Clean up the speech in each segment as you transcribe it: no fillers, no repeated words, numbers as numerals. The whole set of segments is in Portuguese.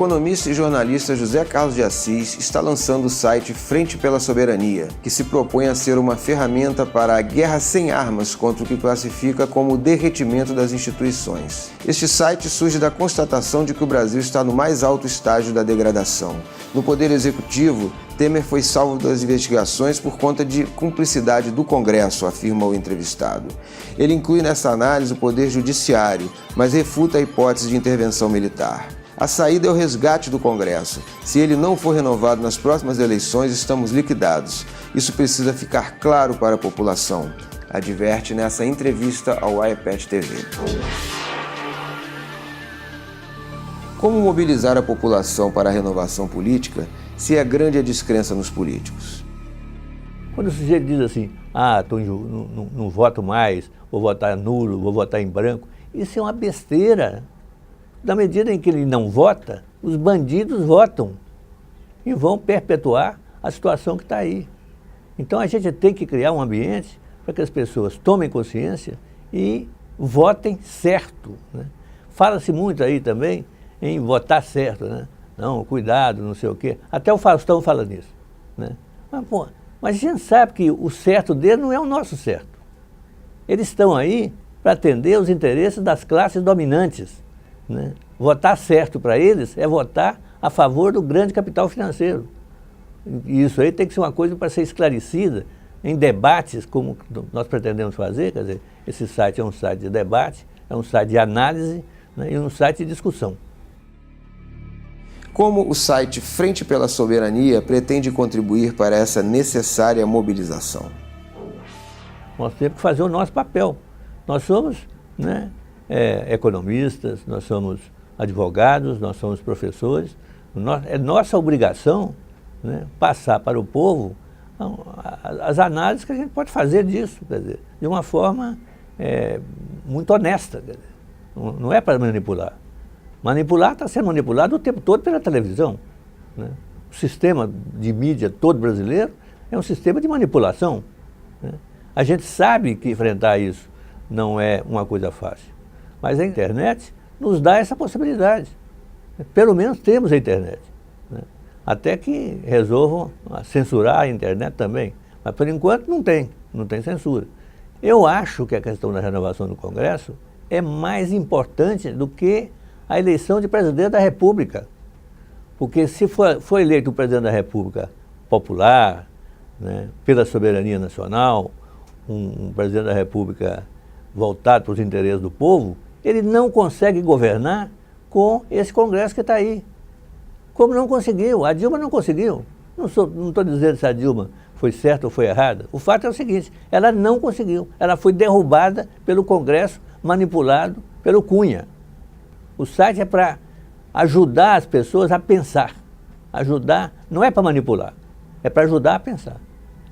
economista e jornalista José Carlos de Assis está lançando o site Frente pela Soberania, que se propõe a ser uma ferramenta para a guerra sem armas contra o que classifica como o derretimento das instituições. Este site surge da constatação de que o Brasil está no mais alto estágio da degradação. No Poder Executivo, Temer foi salvo das investigações por conta de cumplicidade do Congresso, afirma o entrevistado. Ele inclui nessa análise o Poder Judiciário, mas refuta a hipótese de intervenção militar. A saída é o resgate do Congresso. Se ele não for renovado nas próximas eleições, estamos liquidados. Isso precisa ficar claro para a população, adverte nessa entrevista ao iPad TV. Como mobilizar a população para a renovação política se é grande a descrença nos políticos? Quando o sujeito diz assim, não voto mais, vou votar nulo, vou votar em branco, isso é uma besteira. Na medida em que ele não vota, os bandidos votam e vão perpetuar a situação que está aí. Então a gente tem que criar um ambiente para que as pessoas tomem consciência e votem certo, né? Fala-se muito aí também em votar certo, né? Não, cuidado, não sei o quê. Até o Faustão fala nisso, né? Mas a gente sabe que o certo dele não é o nosso certo. Eles estão aí para atender os interesses das classes dominantes, né? Votar certo para eles é votar a favor do grande capital financeiro. E isso aí tem que ser uma coisa para ser esclarecida em debates, como nós pretendemos fazer. Quer dizer, esse site é um site de debate, é um site de análise, né, e um site de discussão. Como o site Frente pela Soberania pretende contribuir para essa necessária mobilização? Nós temos que fazer o nosso papel. Nós somos, né, economistas, nós somos advogados, nós somos professores. É nossa obrigação, né, passar para o povo as análises que a gente pode fazer disso, quer dizer, de uma forma muito honesta. Quer dizer, não é para manipular. Está sendo manipulado o tempo todo pela televisão, né? O sistema de mídia todo brasileiro é um sistema de manipulação, né? A gente sabe que enfrentar isso não é uma coisa fácil, mas a internet nos dá essa possibilidade. Pelo menos temos a internet, né? Até que resolvam censurar a internet também, mas por enquanto não tem censura. Eu acho que a questão da renovação do Congresso é mais importante do que a eleição de presidente da República. Porque se for eleito o presidente da República popular, né, pela soberania nacional, um presidente da República voltado para os interesses do povo, ele não consegue governar com esse Congresso que está aí. Como não conseguiu, a Dilma não conseguiu. Não estou dizendo se a Dilma foi certa ou foi errada. O fato é o seguinte, ela não conseguiu. Ela foi derrubada pelo Congresso, manipulado pelo Cunha. O site é para ajudar as pessoas a pensar. Ajudar, não é para manipular, é para ajudar a pensar,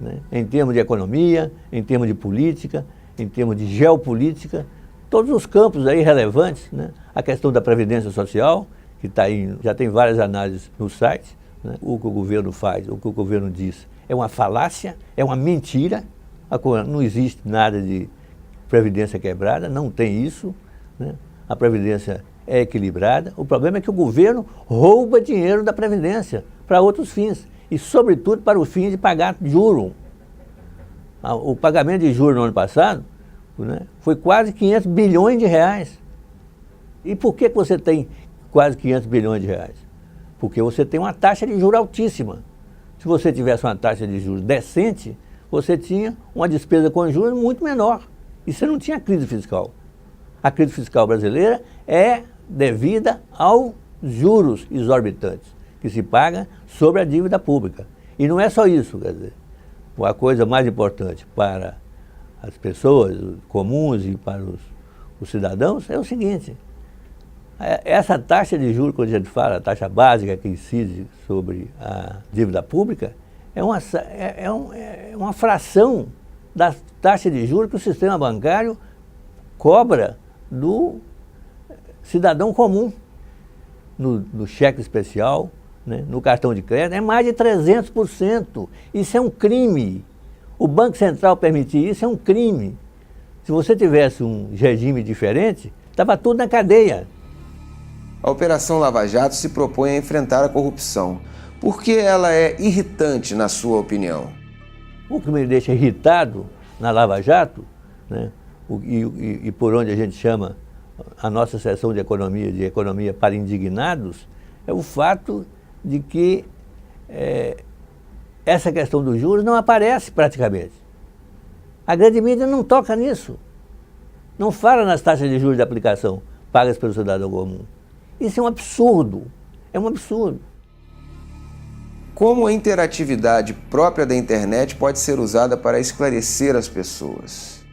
né? Em termos de economia, em termos de política, em termos de geopolítica, todos os campos aí relevantes, né? A questão da previdência social, que está aí, já tem várias análises no site, né? O que o governo faz, o que o governo diz, é uma falácia, é uma mentira. Não existe nada de previdência quebrada, não tem isso, né? A previdência é equilibrada. O problema é que o governo rouba dinheiro da Previdência para outros fins, e sobretudo para o fim de pagar juro. O pagamento de juros no ano passado, né, foi quase 500 bilhões de reais. E por que você tem quase 500 bilhões de reais? Porque você tem uma taxa de juros altíssima. Se você tivesse uma taxa de juros decente, você tinha uma despesa com juros muito menor. E você não tinha crise fiscal. A crise fiscal brasileira é devida aos juros exorbitantes que se paga sobre a dívida pública. E não é só isso, quer dizer, a coisa mais importante para as pessoas comuns e para os cidadãos é o seguinte, essa taxa de juros, quando a gente fala, a taxa básica que incide sobre a dívida pública, é uma fração da taxa de juros que o sistema bancário cobra do cidadão comum, no cheque especial, né, no cartão de crédito, é mais de 300%. Isso é um crime. O Banco Central permitir isso é um crime. Se você tivesse um regime diferente, estava tudo na cadeia. A Operação Lava Jato se propõe a enfrentar a corrupção. Por que ela é irritante, na sua opinião? O que me deixa irritado na Lava Jato, né, e por onde a gente chama a nossa seção de economia para indignados, é o fato de que essa questão dos juros não aparece praticamente. A grande mídia não toca nisso. Não fala nas taxas de juros de aplicação pagas pelo cidadão comum. Isso é um absurdo. É um absurdo. Como a interatividade própria da internet pode ser usada para esclarecer as pessoas?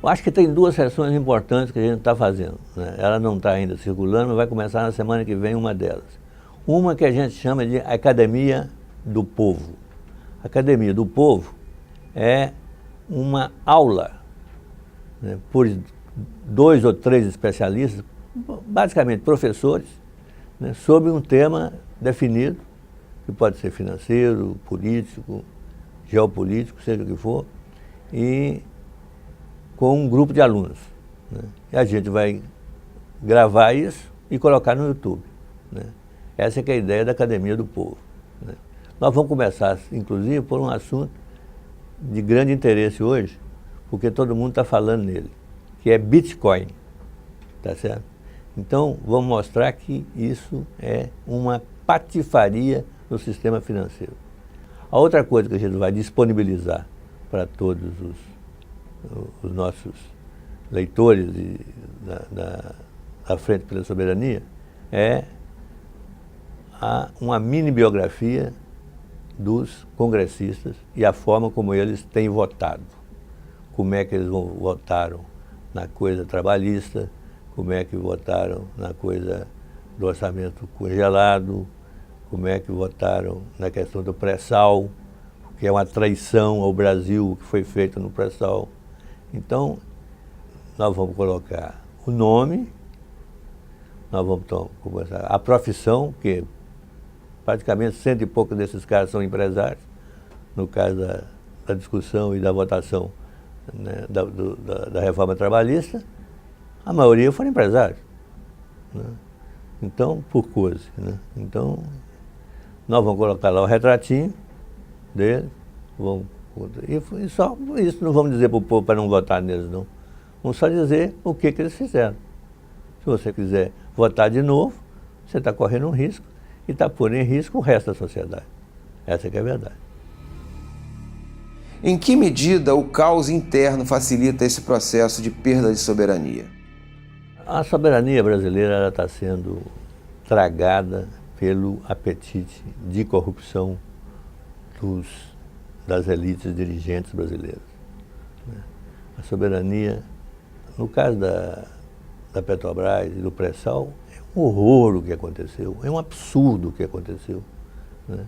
Eu acho que tem duas sessões importantes que a gente está fazendo, né? Ela não está ainda circulando, mas vai começar na semana que vem uma delas. Uma que a gente chama de Academia do Povo. Academia do Povo é uma aula, né, por 2 ou 3 especialistas, basicamente professores, né, sobre um tema definido, que pode ser financeiro, político, geopolítico, seja o que for, e com um grupo de alunos, né? E a gente vai gravar isso e colocar no YouTube, né? Essa é que é a ideia da Academia do Povo, né? Nós vamos começar, inclusive, por um assunto de grande interesse hoje, porque todo mundo está falando nele, que é Bitcoin, tá certo? Então, vamos mostrar que isso é uma patifaria no sistema financeiro. A outra coisa que a gente vai disponibilizar para todos os nossos leitores da Frente pela Soberania é uma mini biografia dos congressistas e a forma como eles têm votado. Como é que eles votaram na coisa trabalhista, como é que votaram na coisa do orçamento congelado, como é que votaram na questão do pré-sal, que é uma traição ao Brasil, o que foi feito no pré-sal. Então, nós vamos colocar o nome, nós vamos começar a profissão, que praticamente 100 e poucos desses caras são empresários, no caso da discussão e da votação, né, da reforma trabalhista, a maioria foram empresários, né? Então, por coisa, né? Então, nós vamos colocar lá o retratinho deles, e só isso, não vamos dizer para o povo para não votar neles, não. Vamos só dizer o que eles fizeram. Se você quiser votar de novo, você está correndo um risco e está pondo em risco o resto da sociedade. Essa que é a verdade. Em que medida o caos interno facilita esse processo de perda de soberania? A soberania brasileira está sendo tragada pelo apetite de corrupção das elites dirigentes brasileiras. A soberania, no caso da Petrobras e do pré-sal, é um horror o que aconteceu, é um absurdo o que aconteceu, né?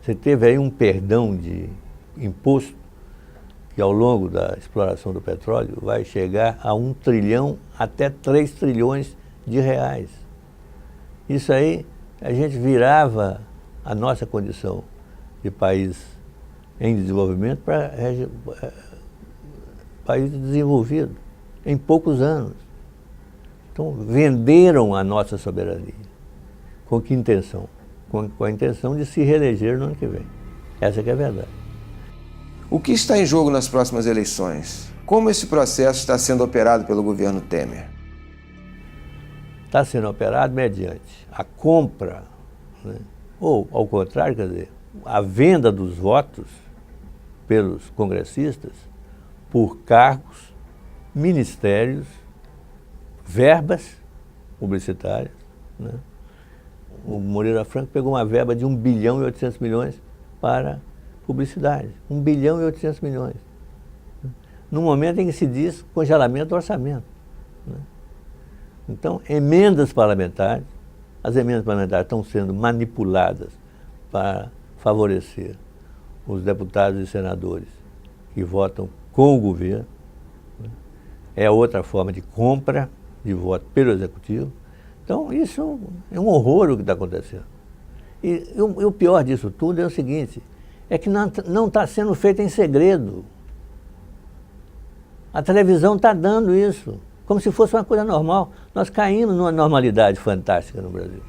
Você teve aí um perdão de imposto que ao longo da exploração do petróleo vai chegar a 1 trilhão até 3 trilhões de reais. Isso aí, a gente virava a nossa condição de país em desenvolvimento para país desenvolvido em poucos anos. Então, venderam a nossa soberania. Com que intenção? Com a intenção de se reeleger no ano que vem. Essa que é a verdade. O que está em jogo nas próximas eleições? Como esse processo está sendo operado pelo governo Temer? Está sendo operado mediante a compra, né? Ou, ao contrário, quer dizer, a venda dos votos pelos congressistas por cargos, ministérios, verbas publicitárias, né? O Moreira Franco pegou uma verba de 1 bilhão e 800 milhões para publicidade. 1 bilhão e 800 milhões. No momento em que se diz congelamento do orçamento, né? Então, emendas parlamentares, as emendas parlamentares estão sendo manipuladas para favorecer os deputados e senadores que votam com o governo, né? É outra forma de compra de voto pelo Executivo. Então, isso é um horror o que está acontecendo. E o pior disso tudo é o seguinte, é que não está sendo feito em segredo. A televisão está dando isso como se fosse uma coisa normal. Nós caímos numa normalidade fantástica no Brasil.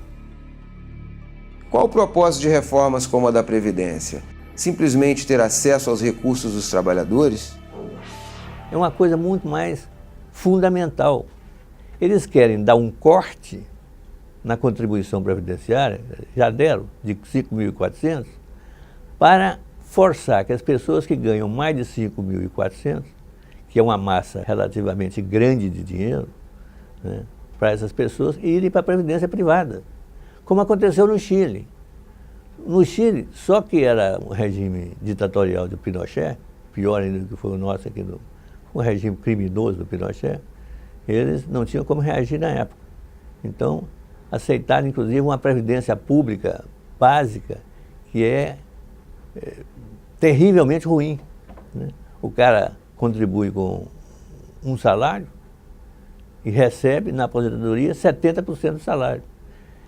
Qual o propósito de reformas como a da Previdência? Simplesmente ter acesso aos recursos dos trabalhadores? É uma coisa muito mais fundamental. Eles querem dar um corte na contribuição previdenciária, já deram, de 5.400, para forçar que as pessoas que ganham mais de 5.400, que é uma massa relativamente grande de dinheiro, né, para essas pessoas irem para a previdência privada, como aconteceu no Chile. No Chile, só que era um regime ditatorial do Pinochet, pior ainda do que foi o nosso aqui, um regime criminoso do Pinochet, eles não tinham como reagir na época. Então, aceitaram inclusive uma previdência pública básica que é terrivelmente ruim, né? O cara contribui com um salário e recebe na aposentadoria 70% do salário.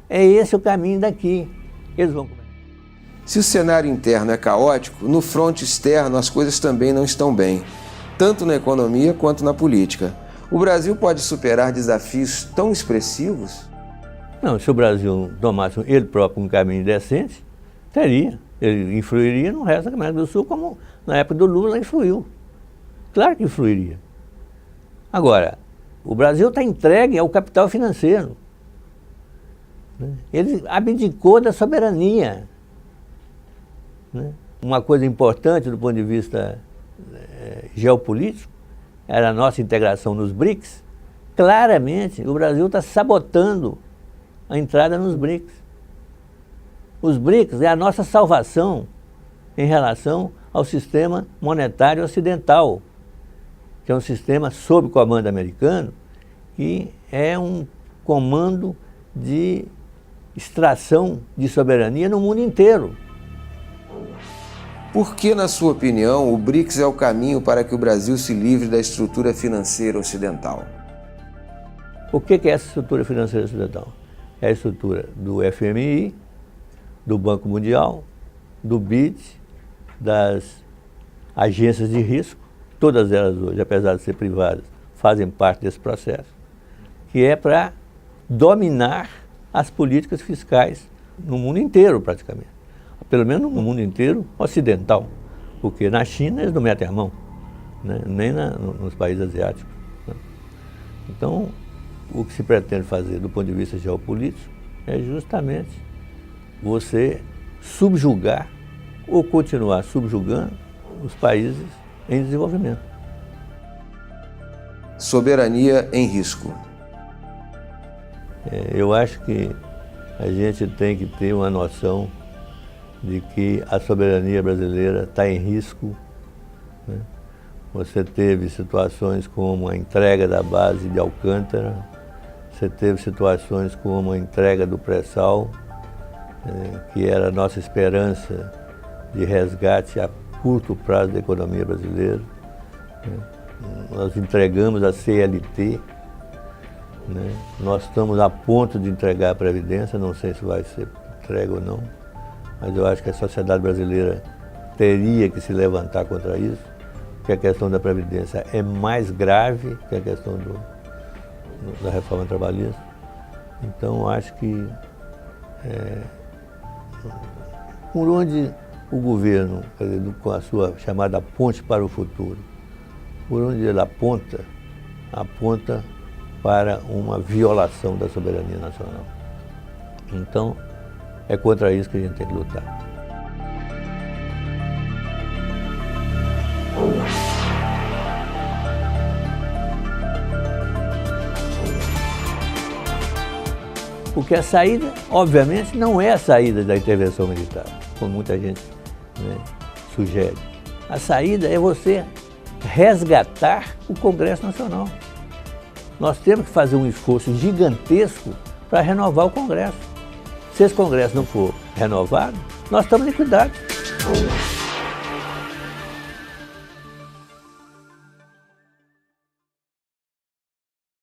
É esse o caminho daqui. Eles vão... Se o cenário interno é caótico, no fronte externo as coisas também não estão bem, tanto na economia quanto na política. O Brasil pode superar desafios tão expressivos? Não, se o Brasil tomasse ele próprio um caminho decente, teria. Ele influiria no resto da América do Sul, como na época do Lula influiu. Claro que influiria. Agora, o Brasil está entregue ao capital financeiro. Ele abdicou da soberania. Uma coisa importante do ponto de vista geopolítico era a nossa integração nos BRICS. Claramente, o Brasil está sabotando a entrada nos BRICS. Os BRICS é a nossa salvação em relação ao sistema monetário ocidental, que é um sistema sob comando americano, que é um comando de extração de soberania no mundo inteiro. Por que, na sua opinião, o BRICS é o caminho para que o Brasil se livre da estrutura financeira ocidental? O que é essa estrutura financeira ocidental? É a estrutura do FMI, do Banco Mundial, do BID, das agências de risco, todas elas hoje, apesar de ser privadas, fazem parte desse processo, que é para dominar as políticas fiscais no mundo inteiro, praticamente. Pelo menos no mundo inteiro ocidental, porque na China eles não metem a mão, né? Nem nos países asiáticos, né? Então, o que se pretende fazer do ponto de vista geopolítico é justamente você subjugar ou continuar subjugando os países em desenvolvimento. Soberania em risco. Eu acho que a gente tem que ter uma noção de que a soberania brasileira está em risco, né? Você teve situações como a entrega da base de Alcântara, você teve situações como a entrega do pré-sal, que era a nossa esperança de resgate a curto prazo da economia brasileira. Nós entregamos a CLT, né? Nós estamos a ponto de entregar a Previdência, não sei se vai ser entregue ou não, mas eu acho que a sociedade brasileira teria que se levantar contra isso, porque a questão da Previdência é mais grave que a questão da reforma trabalhista. Então, acho que por onde o governo, quer dizer, com a sua chamada ponte para o futuro, por onde ele aponta para uma violação da soberania nacional. Então, é contra isso que a gente tem que lutar. Porque a saída, obviamente, não é a saída da intervenção militar, como muita gente, né, sugere. A saída é você resgatar o Congresso Nacional. Nós temos que fazer um esforço gigantesco para renovar o Congresso. Se esse Congresso não for renovado, nós estamos liquidados.